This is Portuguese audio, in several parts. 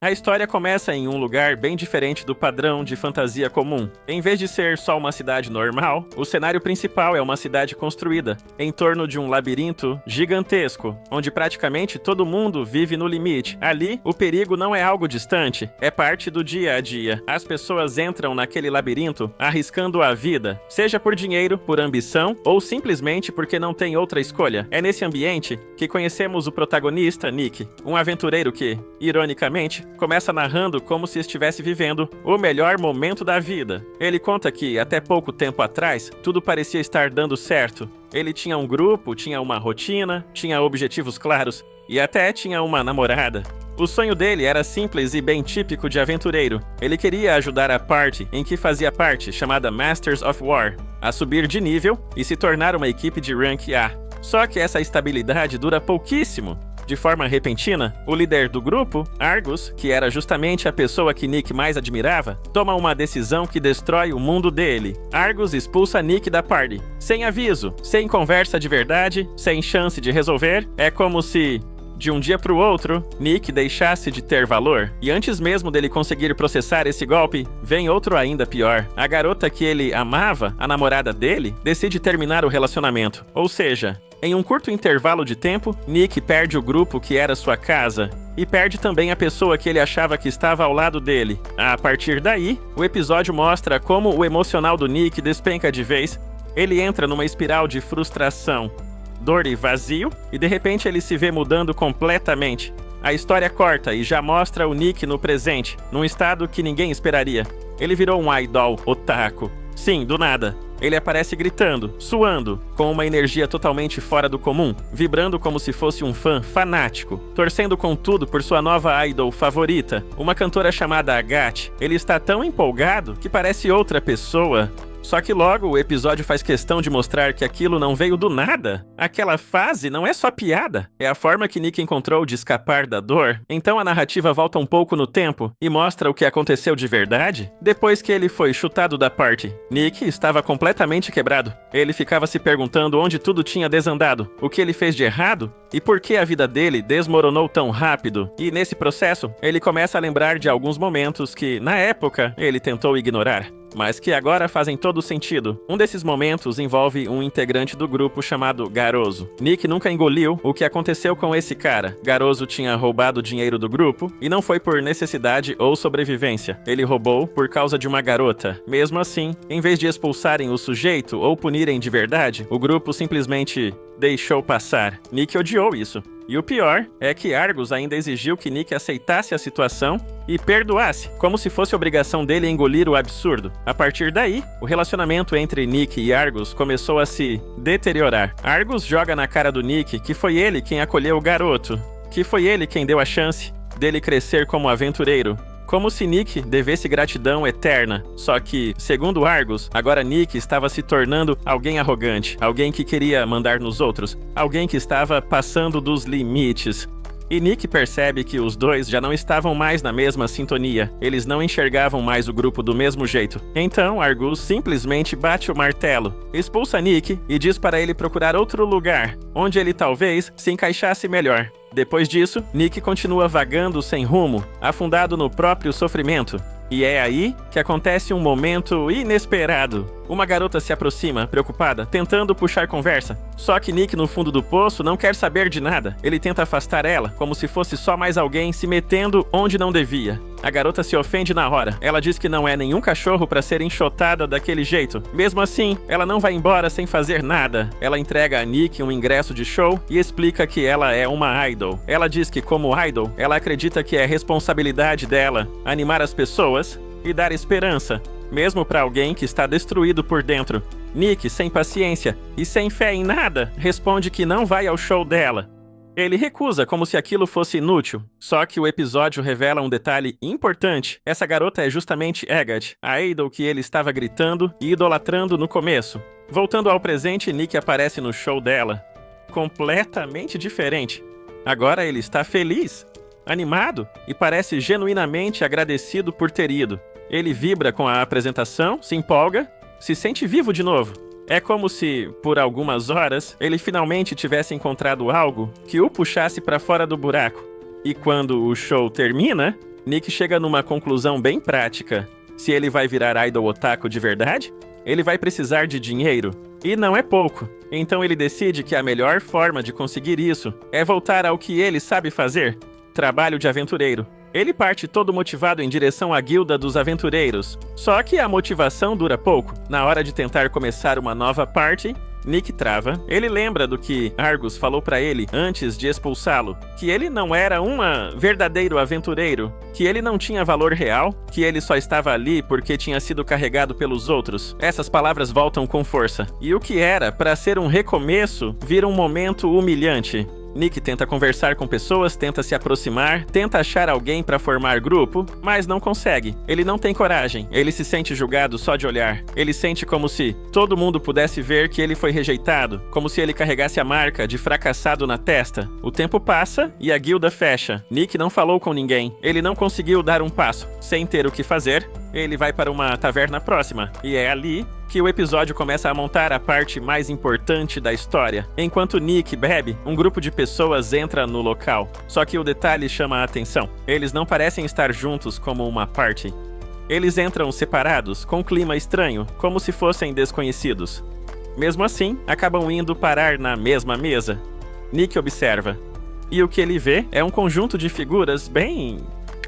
A história começa em um lugar bem diferente do padrão de fantasia comum. Em vez de ser só uma cidade normal, o cenário principal é uma cidade construída em torno de um labirinto gigantesco, onde praticamente todo mundo vive no limite. Ali, o perigo não é algo distante, é parte do dia a dia. As pessoas entram naquele labirinto arriscando a vida, seja por dinheiro, por ambição ou simplesmente porque não tem outra escolha. É nesse ambiente que conhecemos o protagonista, Nick, um aventureiro que, ironicamente, começa narrando como se estivesse vivendo o melhor momento da vida. Ele conta que, até pouco tempo atrás, tudo parecia estar dando certo. Ele tinha um grupo, tinha uma rotina, tinha objetivos claros e até tinha uma namorada. O sonho dele era simples e bem típico de aventureiro. Ele queria ajudar a party em que fazia parte, chamada Masters of War, a subir de nível e se tornar uma equipe de rank A. Só que essa estabilidade dura pouquíssimo. De forma repentina, o líder do grupo, Argus, que era justamente a pessoa que Nick mais admirava, toma uma decisão que destrói o mundo dele. Argus expulsa Nick da party, sem aviso, sem conversa de verdade, sem chance de resolver. É como se, de um dia pro outro, Nick deixasse de ter valor. E antes mesmo dele conseguir processar esse golpe, vem outro ainda pior. A garota que ele amava, a namorada dele, decide terminar o relacionamento. Ou seja, em um curto intervalo de tempo, Nick perde o grupo que era sua casa. E perde também a pessoa que ele achava que estava ao lado dele. A partir daí, o episódio mostra como o emocional do Nick despenca de vez. Ele entra numa espiral de frustração, dor e vazio, e de repente ele se vê mudando completamente. A história corta e já mostra o Nick no presente, num estado que ninguém esperaria. Ele virou um idol otaku. Sim, do nada. Ele aparece gritando, suando, com uma energia totalmente fora do comum, vibrando como se fosse um fã fanático, torcendo com tudo por sua nova idol favorita, uma cantora chamada Agathe. Ele está tão empolgado que parece outra pessoa. Só que logo o episódio faz questão de mostrar que aquilo não veio do nada. Aquela fase não é só piada, é a forma que Nick encontrou de escapar da dor. Então a narrativa volta um pouco no tempo e mostra o que aconteceu de verdade. Depois que ele foi chutado da party, Nick estava completamente quebrado. Ele ficava se perguntando onde tudo tinha desandado, o que ele fez de errado e por que a vida dele desmoronou tão rápido. E nesse processo, ele começa a lembrar de alguns momentos que, na época, ele tentou ignorar, mas que agora fazem todo sentido. Um desses momentos envolve um integrante do grupo chamado Garoso. Nick nunca engoliu o que aconteceu com esse cara. Garoso tinha roubado o dinheiro do grupo e não foi por necessidade ou sobrevivência. Ele roubou por causa de uma garota. Mesmo assim, em vez de expulsarem o sujeito ou punirem de verdade, o grupo simplesmente deixou passar. Nick odiou isso. E o pior é que Argus ainda exigiu que Nick aceitasse a situação e perdoasse, como se fosse obrigação dele engolir o absurdo. A partir daí, o relacionamento entre Nick e Argus começou a se deteriorar. Argus joga na cara do Nick que foi ele quem acolheu o garoto, que foi ele quem deu a chance dele crescer como aventureiro. Como se Nick devesse gratidão eterna. Só que, segundo Argus, agora Nick estava se tornando alguém arrogante, alguém que queria mandar nos outros, alguém que estava passando dos limites. E Nick percebe que os dois já não estavam mais na mesma sintonia. Eles não enxergavam mais o grupo do mesmo jeito. Então, Argus simplesmente bate o martelo, expulsa Nick e diz para ele procurar outro lugar, onde ele talvez se encaixasse melhor. Depois disso, Nick continua vagando sem rumo, afundado no próprio sofrimento. E é aí que acontece um momento inesperado. Uma garota se aproxima, preocupada, tentando puxar conversa. Só que Nick, no fundo do poço, não quer saber de nada. Ele tenta afastar ela, como se fosse só mais alguém se metendo onde não devia. A garota se ofende na hora. Ela diz que não é nenhum cachorro para ser enxotada daquele jeito. Mesmo assim, ela não vai embora sem fazer nada. Ela entrega a Nick um ingresso de show e explica que ela é uma idol. Ela diz que, como idol, ela acredita que é responsabilidade dela animar as pessoas e dar esperança, mesmo para alguém que está destruído por dentro. Nick, sem paciência e sem fé em nada, responde que não vai ao show dela. Ele recusa como se aquilo fosse inútil. Só que o episódio revela um detalhe importante. Essa garota é justamente Agathe, a idol que ele estava gritando e idolatrando no começo. Voltando ao presente, Nick aparece no show dela, completamente diferente. Agora ele está feliz, animado e parece genuinamente agradecido por ter ido. Ele vibra com a apresentação, se empolga, se sente vivo de novo. É como se, por algumas horas, ele finalmente tivesse encontrado algo que o puxasse para fora do buraco. E quando o show termina, Nick chega numa conclusão bem prática. Se ele vai virar idol otaku de verdade, ele vai precisar de dinheiro. E não é pouco. Então ele decide que a melhor forma de conseguir isso é voltar ao que ele sabe fazer: trabalho de aventureiro. Ele parte todo motivado em direção à guilda dos aventureiros. Só que a motivação dura pouco. Na hora de tentar começar uma nova party, Nick trava. Ele lembra do que Argus falou pra ele antes de expulsá-lo, que ele não era um verdadeiro aventureiro, que ele não tinha valor real, que ele só estava ali porque tinha sido carregado pelos outros. Essas palavras voltam com força. E o que era pra ser um recomeço vira um momento humilhante. Nick tenta conversar com pessoas, tenta se aproximar, tenta achar alguém pra formar grupo, mas não consegue. Ele não tem coragem. Ele se sente julgado só de olhar. Ele sente como se todo mundo pudesse ver que ele foi rejeitado, como se ele carregasse a marca de fracassado na testa. O tempo passa e a guilda fecha. Nick não falou com ninguém. Ele não conseguiu dar um passo. Sem ter o que fazer, ele vai para uma taverna próxima. E é ali que o episódio começa a montar a parte mais importante da história. Enquanto Nick bebe, um grupo de pessoas entra no local. Só que o detalhe chama a atenção. Eles não parecem estar juntos como uma party. Eles entram separados, com um clima estranho, como se fossem desconhecidos. Mesmo assim, acabam indo parar na mesma mesa. Nick observa. E o que ele vê é um conjunto de figuras bem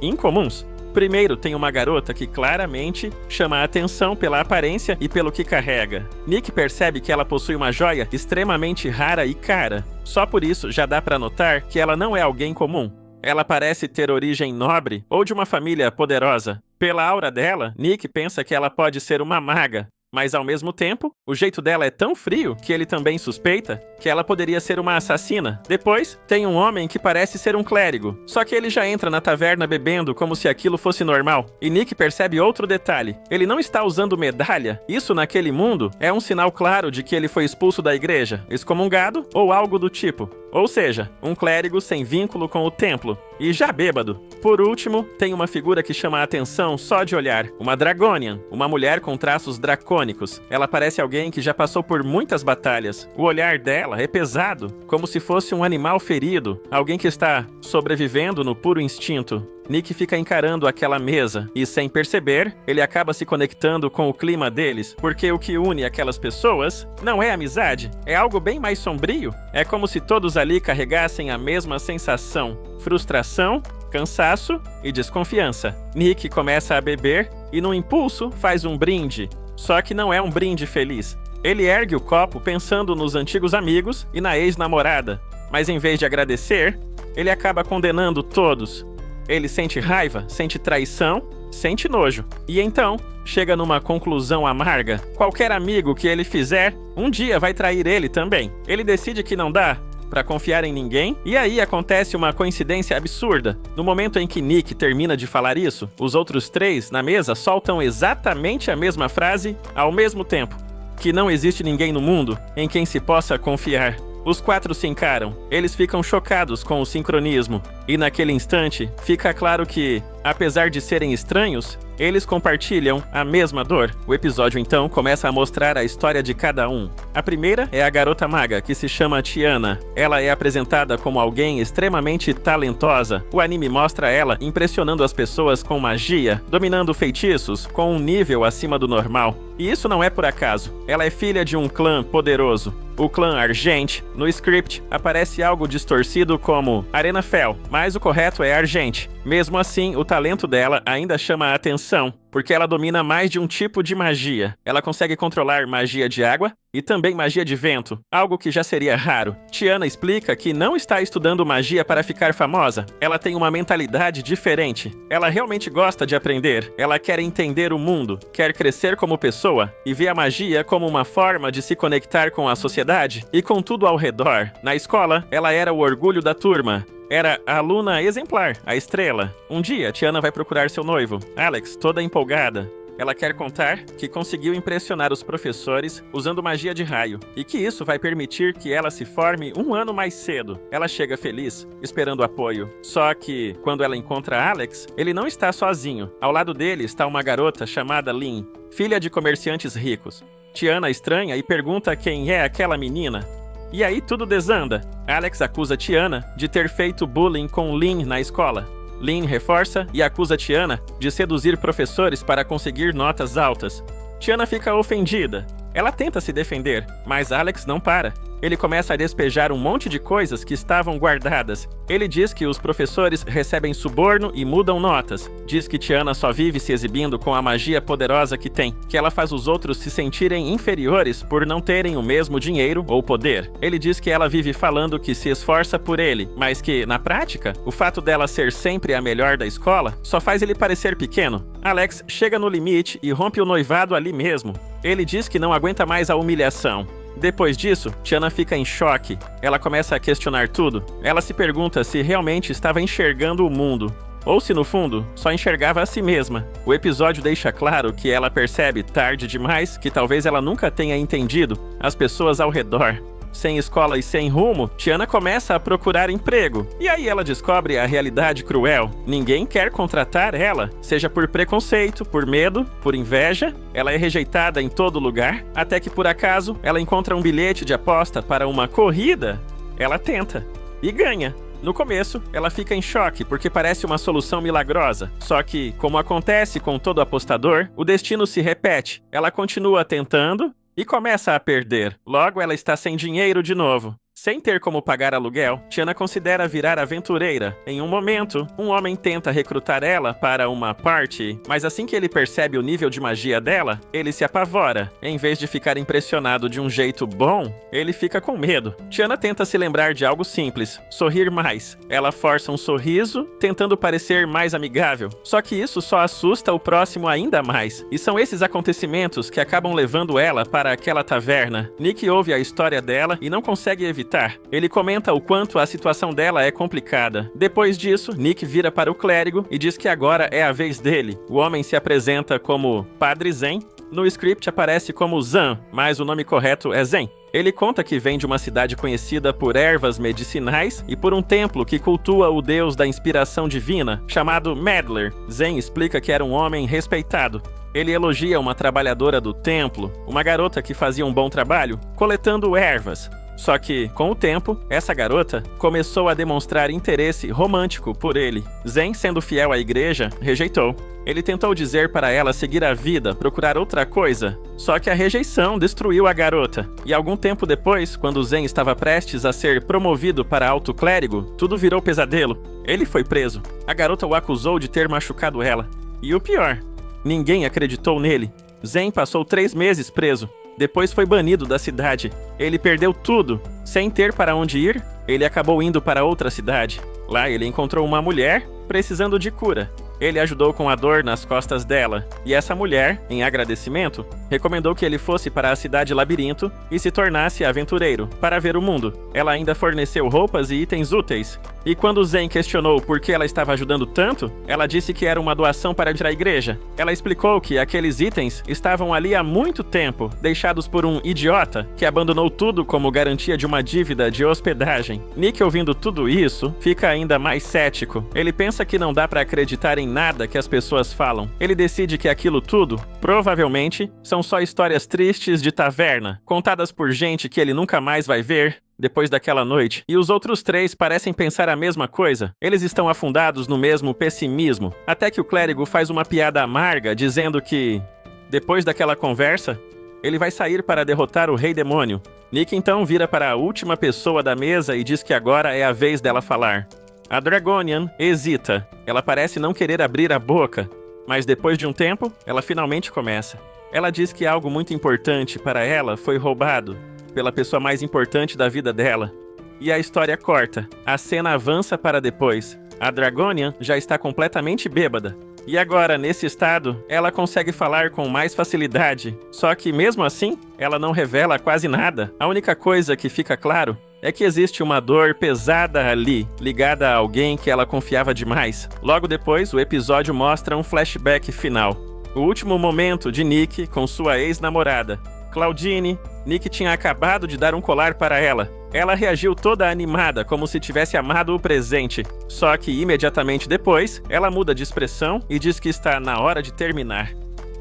incomuns. Primeiro, tem uma garota que claramente chama a atenção pela aparência e pelo que carrega. Nick percebe que ela possui uma joia extremamente rara e cara. Só por isso já dá pra notar que ela não é alguém comum. Ela parece ter origem nobre ou de uma família poderosa. Pela aura dela, Nick pensa que ela pode ser uma maga. Mas ao mesmo tempo, o jeito dela é tão frio que ele também suspeita que ela poderia ser uma assassina. Depois, tem um homem que parece ser um clérigo, só que ele já entra na taverna bebendo como se aquilo fosse normal. E Nick percebe outro detalhe: ele não está usando medalha. Isso naquele mundo é um sinal claro de que ele foi expulso da igreja, excomungado ou algo do tipo. Ou seja, um clérigo sem vínculo com o templo. E já bêbado. Por último, tem uma figura que chama a atenção só de olhar. Uma Dragonian, uma mulher com traços dracônicos. Ela parece alguém que já passou por muitas batalhas. O olhar dela é pesado, como se fosse um animal ferido, alguém que está sobrevivendo no puro instinto. Nick fica encarando aquela mesa e, sem perceber, ele acaba se conectando com o clima deles, porque o que une aquelas pessoas não é amizade, é algo bem mais sombrio. É como se todos ali carregassem a mesma sensação: frustração, cansaço e desconfiança. Nick começa a beber e, num impulso, faz um brinde. Só que não é um brinde feliz. Ele ergue o copo pensando nos antigos amigos e na ex-namorada, mas em vez de agradecer, ele acaba condenando todos. Ele sente raiva, sente traição, sente nojo. E então, chega numa conclusão amarga. Qualquer amigo que ele fizer, um dia vai trair ele também. Ele decide que não dá pra confiar em ninguém, e aí acontece uma coincidência absurda. No momento em que Nick termina de falar isso, os outros três na mesa soltam exatamente a mesma frase ao mesmo tempo: que não existe ninguém no mundo em quem se possa confiar. Os quatro se encaram. Eles ficam chocados com o sincronismo. E naquele instante, fica claro que, apesar de serem estranhos, eles compartilham a mesma dor. O episódio então começa a mostrar a história de cada um. A primeira é a garota maga, que se chama Tiana. Ela é apresentada como alguém extremamente talentosa. O anime mostra ela impressionando as pessoas com magia, dominando feitiços com um nível acima do normal. E isso não é por acaso. Ela é filha de um clã poderoso, o clã Argent. No script aparece algo distorcido como Arena Fel, mas o correto é Argent. Mesmo assim, o talento dela ainda chama a atenção, porque ela domina mais de um tipo de magia. Ela consegue controlar magia de água e também magia de vento, algo que já seria raro. Tiana explica que não está estudando magia para ficar famosa. Ela tem uma mentalidade diferente. Ela realmente gosta de aprender. Ela quer entender o mundo, quer crescer como pessoa e vê a magia como uma forma de se conectar com a sociedade e com tudo ao redor. Na escola, ela era o orgulho da turma. Era a aluna exemplar, a estrela. Um dia, Tiana vai procurar seu noivo, Alex, toda empolgada. Ela quer contar que conseguiu impressionar os professores usando magia de raio, e que isso vai permitir que ela se forme um ano mais cedo. Ela chega feliz, esperando apoio. Só que, quando ela encontra Alex, ele não está sozinho. Ao lado dele está uma garota chamada Lynn, filha de comerciantes ricos. Tiana estranha e pergunta quem é aquela menina. E aí tudo desanda. Alex acusa Tiana de ter feito bullying com Lynn na escola. Lynn reforça e acusa Tiana de seduzir professores para conseguir notas altas. Tiana fica ofendida. Ela tenta se defender, mas Alex não para. Ele começa a despejar um monte de coisas que estavam guardadas. Ele diz que os professores recebem suborno e mudam notas. Diz que Tiana só vive se exibindo com a magia poderosa que tem, que ela faz os outros se sentirem inferiores por não terem o mesmo dinheiro ou poder. Ele diz que ela vive falando que se esforça por ele, mas que, na prática, o fato dela ser sempre a melhor da escola só faz ele parecer pequeno. Alex chega no limite e rompe o noivado ali mesmo. Ele diz que não aguenta mais a humilhação. Depois disso, Tiana fica em choque. Ela começa a questionar tudo. Ela se pergunta se realmente estava enxergando o mundo, ou se no fundo, só enxergava a si mesma. O episódio deixa claro que ela percebe, tarde demais, que talvez ela nunca tenha entendido as pessoas ao redor. Sem escola e sem rumo, Tiana começa a procurar emprego. E aí ela descobre a realidade cruel. Ninguém quer contratar ela, seja por preconceito, por medo, por inveja. Ela é rejeitada em todo lugar, até que por acaso ela encontra um bilhete de aposta para uma corrida. Ela tenta e ganha. No começo, ela fica em choque porque parece uma solução milagrosa. Só que, como acontece com todo apostador, o destino se repete. Ela continua tentando e começa a perder. Logo, ela está sem dinheiro de novo. Sem ter como pagar aluguel, Tiana considera virar aventureira. Em um momento, um homem tenta recrutar ela para uma party, mas assim que ele percebe o nível de magia dela, ele se apavora. Em vez de ficar impressionado de um jeito bom, ele fica com medo. Tiana tenta se lembrar de algo simples, sorrir mais. Ela força um sorriso, tentando parecer mais amigável. Só que isso só assusta o próximo ainda mais. E são esses acontecimentos que acabam levando ela para aquela taverna. Nick ouve a história dela e não consegue evitar. Ele comenta o quanto a situação dela é complicada. Depois disso, Nick vira para o clérigo e diz que agora é a vez dele. O homem se apresenta como Padre Zen. No script aparece como Zan, mas o nome correto é Zen. Ele conta que vem de uma cidade conhecida por ervas medicinais e por um templo que cultua o deus da inspiração divina, chamado Medler. Zen explica que era um homem respeitado. Ele elogia uma trabalhadora do templo, uma garota que fazia um bom trabalho, coletando ervas. Só que, com o tempo, essa garota começou a demonstrar interesse romântico por ele. Zen, sendo fiel à igreja, rejeitou. Ele tentou dizer para ela seguir a vida, procurar outra coisa. Só que a rejeição destruiu a garota. E algum tempo depois, quando Zen estava prestes a ser promovido para alto clérigo, tudo virou pesadelo. Ele foi preso. A garota o acusou de ter machucado ela. E o pior, ninguém acreditou nele. Zen passou 3 meses preso. Depois foi banido da cidade. Ele perdeu tudo. Sem ter para onde ir, ele acabou indo para outra cidade. Lá ele encontrou uma mulher precisando de cura. Ele ajudou com a dor nas costas dela, e essa mulher, em agradecimento, recomendou que ele fosse para a cidade Labirinto e se tornasse aventureiro, para ver o mundo. Ela ainda forneceu roupas e itens úteis. E quando Zen questionou por que ela estava ajudando tanto, ela disse que era uma doação para ir à igreja. Ela explicou que aqueles itens estavam ali há muito tempo, deixados por um idiota que abandonou tudo como garantia de uma dívida de hospedagem. Nick, ouvindo tudo isso, fica ainda mais cético. Ele pensa que não dá para acreditar em nada que as pessoas falam. Ele decide que aquilo tudo, provavelmente, são só histórias tristes de taverna, contadas por gente que ele nunca mais vai ver depois daquela noite. E os outros 3 parecem pensar a mesma coisa. Eles estão afundados no mesmo pessimismo, até que o clérigo faz uma piada amarga, dizendo que, depois daquela conversa, ele vai sair para derrotar o Rei Demônio. Nick então vira para a última pessoa da mesa e diz que agora é a vez dela falar. A Dragonian hesita. Ela parece não querer abrir a boca, mas depois de um tempo, ela finalmente começa. Ela diz que algo muito importante para ela foi roubado pela pessoa mais importante da vida dela. E a história corta. A cena avança para depois. A Dragonian já está completamente bêbada. E agora, nesse estado, ela consegue falar com mais facilidade. Só que, mesmo assim, ela não revela quase nada. A única coisa que fica claro é que existe uma dor pesada ali, ligada a alguém que ela confiava demais. Logo depois, o episódio mostra um flashback final. O último momento de Nick com sua ex-namorada, Claudine. Nick tinha acabado de dar um colar para ela. Ela reagiu toda animada, como se tivesse amado o presente. Só que imediatamente depois, ela muda de expressão e diz que está na hora de terminar.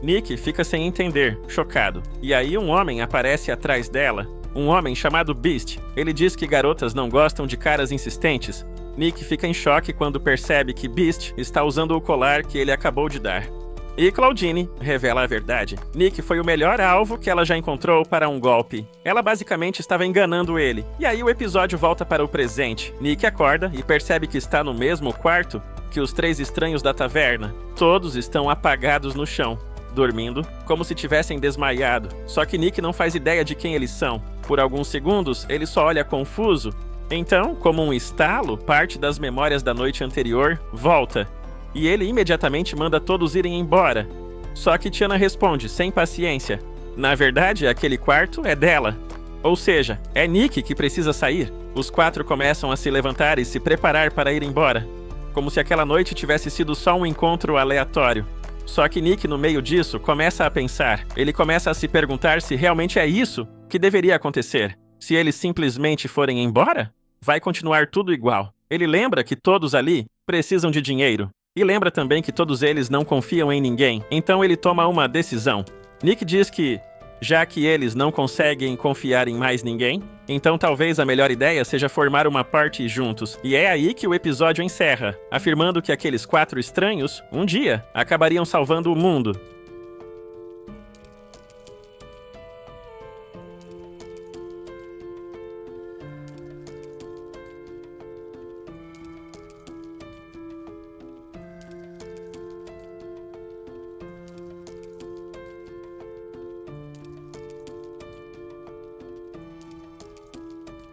Nick fica sem entender, chocado. E aí um homem aparece atrás dela. Um homem chamado Beast. Ele diz que garotas não gostam de caras insistentes. Nick fica em choque quando percebe que Beast está usando o colar que ele acabou de dar. E Claudine revela a verdade. Nick foi o melhor alvo que ela já encontrou para um golpe. Ela basicamente estava enganando ele. E aí o episódio volta para o presente. Nick acorda e percebe que está no mesmo quarto que os 3 estranhos da taverna. Todos estão apagados no chão, dormindo, como se tivessem desmaiado. Só que Nick não faz ideia de quem eles são. Por alguns segundos, ele só olha confuso. Então, como um estalo, parte das memórias da noite anterior volta. E ele imediatamente manda todos irem embora. Só que Tiana responde, sem paciência. Na verdade, aquele quarto é dela. Ou seja, é Nick que precisa sair. Os 4 começam a se levantar e se preparar para ir embora. Como se aquela noite tivesse sido só um encontro aleatório. Só que Nick, no meio disso, começa a pensar. Ele começa a se perguntar se realmente é isso que deveria acontecer. Se eles simplesmente forem embora, vai continuar tudo igual. Ele lembra que todos ali precisam de dinheiro. E lembra também que todos eles não confiam em ninguém. Então ele toma uma decisão. Nick diz que, já que eles não conseguem confiar em mais ninguém, então talvez a melhor ideia seja formar uma party juntos. E é aí que o episódio encerra, afirmando que aqueles 4 estranhos, um dia, acabariam salvando o mundo.